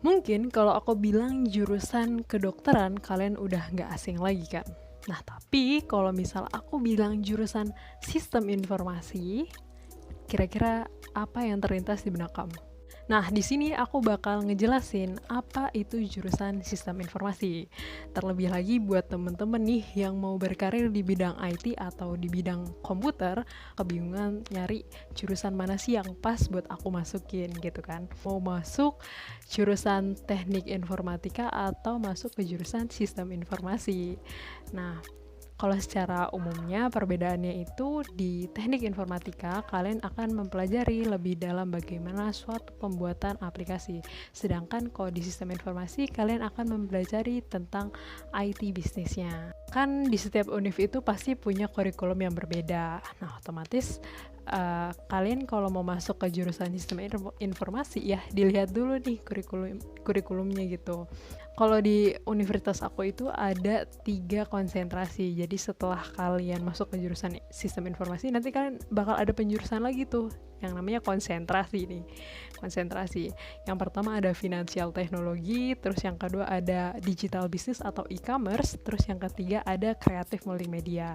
Mungkin kalau aku bilang jurusan kedokteran, kalian udah nggak asing lagi kan? Nah, tapi kalau misal aku bilang jurusan sistem informasi, kira-kira apa yang terlintas di benak kamu? Nah, di sini aku bakal ngejelasin apa itu jurusan sistem informasi. Terlebih lagi buat temen-temen nih yang mau berkarir di bidang IT atau di bidang komputer, kebingungan nyari jurusan mana sih yang pas buat aku masukin gitu kan. Mau masuk jurusan teknik informatika atau masuk ke jurusan sistem informasi. Nah, kalau secara umumnya perbedaannya itu di teknik informatika kalian akan mempelajari lebih dalam bagaimana suatu pembuatan aplikasi. Sedangkan kalau di sistem informasi kalian akan mempelajari tentang IT bisnisnya. Kan di setiap univ itu pasti punya kurikulum yang berbeda. Nah, otomatis kalian kalau mau masuk ke jurusan sistem informasi ya dilihat dulu nih kurikulumnya gitu. Kalau di universitas aku itu ada 3 konsentrasi. Jadi setelah kalian masuk ke jurusan sistem informasi, nanti kalian bakal ada penjurusan lagi tuh yang namanya konsentrasi nih. Konsentrasi. Yang pertama ada financial teknologi, terus yang kedua ada digital business atau e-commerce, terus yang ketiga ada kreatif multimedia.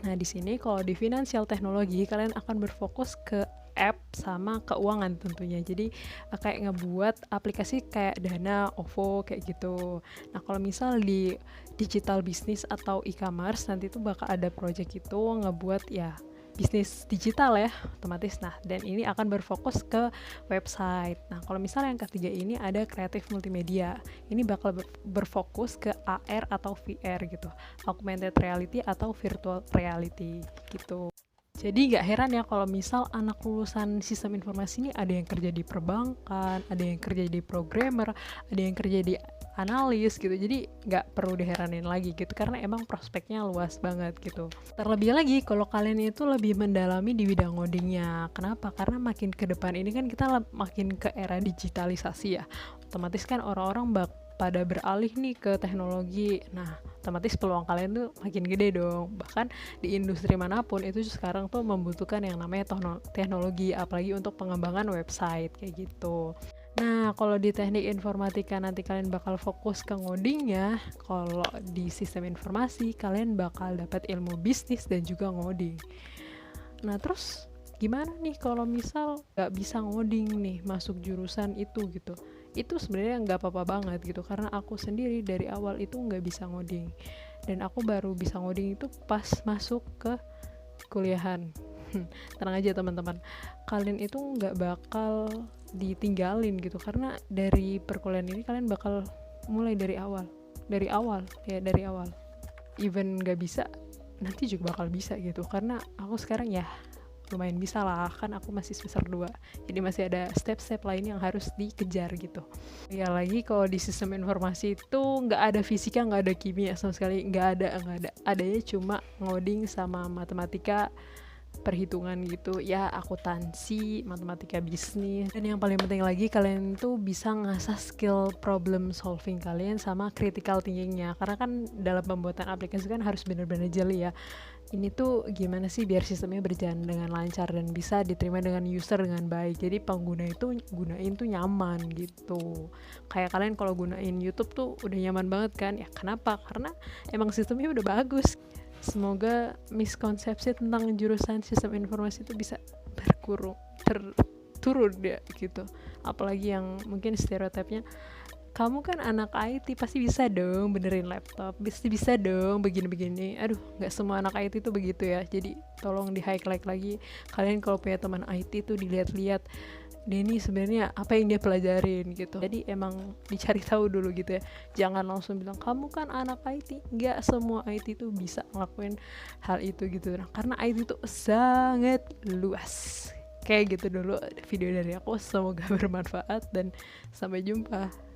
Nah, di sini kalau di financial teknologi kalian akan berfokus ke app sama keuangan tentunya. Jadi kayak ngebuat aplikasi kayak Dana, OVO kayak gitu. Nah, kalau misal di digital business atau e-commerce nanti tuh bakal ada project itu ngebuat ya bisnis digital ya otomatis. Nah, dan ini akan berfokus ke website. Nah, kalau misalnya yang ketiga ini ada kreatif multimedia. Ini bakal berfokus ke AR atau VR gitu. Augmented reality atau virtual reality gitu. Jadi gak heran ya kalau misal anak lulusan sistem informasi ini ada yang kerja di perbankan, ada yang kerja di programmer, ada yang kerja di analis gitu. Jadi gak perlu diheranin lagi gitu karena emang prospeknya luas banget gitu. Terlebih lagi kalau kalian itu lebih mendalami di bidang ngodingnya. Kenapa? Karena makin ke depan ini kan kita makin ke era digitalisasi ya. Otomatis kan orang-orang pada beralih nih ke teknologi. Nah, otomatis peluang kalian tuh makin gede dong. Bahkan di industri manapun itu sekarang tuh membutuhkan yang namanya teknologi, apalagi untuk pengembangan website kayak gitu. Nah, kalau di teknik informatika nanti kalian bakal fokus ke ngodingnya. Kalau di sistem informasi kalian bakal dapat ilmu bisnis dan juga ngoding. Nah, terus gimana nih kalau misal gak bisa ngoding nih masuk jurusan itu gitu? Itu sebenarnya nggak apa-apa banget gitu karena aku sendiri dari awal itu nggak bisa ngoding dan aku baru bisa ngoding itu pas masuk ke kuliahan. Tenang aja teman-teman, kalian itu nggak bakal ditinggalin gitu karena dari perkuliahan ini kalian bakal mulai dari awal even nggak bisa nanti juga bakal bisa gitu karena aku sekarang ya lumayan bisa lah, kan aku masih semester 2 jadi masih ada step-step lain yang harus dikejar gitu. Ya lagi kalau di sistem informasi itu nggak ada fisika, nggak ada kimia sama sekali, nggak ada adanya cuma ngoding sama matematika, perhitungan gitu ya, akuntansi, matematika bisnis. Dan yang paling penting lagi kalian tuh bisa ngasah skill problem solving kalian sama critical thinkingnya karena kan dalam pembuatan aplikasi kan harus benar-benar jeli ya. Ini tuh gimana sih biar sistemnya berjalan dengan lancar dan bisa diterima dengan user dengan baik. Jadi pengguna itu gunain tuh nyaman gitu. Kayak kalian kalau gunain YouTube tuh udah nyaman banget kan? Ya kenapa? Karena emang sistemnya udah bagus. Semoga miskonsepsi tentang jurusan sistem informasi itu bisa turun ya gitu. Apalagi yang mungkin stereotipnya, kamu kan anak IT pasti bisa dong benerin laptop, pasti bisa dong begini-begini. Aduh, nggak semua anak IT tuh begitu ya. Jadi tolong di highlight lagi. Kalian kalau punya teman IT tuh dilihat-lihat, Denny sebenarnya apa yang dia pelajarin gitu. Jadi emang dicari tahu dulu gitu ya. Jangan langsung bilang kamu kan anak IT. Nggak semua IT tuh bisa ngelakuin hal itu gitu. Nah, karena IT tuh sangat luas. Kayak gitu dulu video dari aku. Semoga bermanfaat dan sampai jumpa.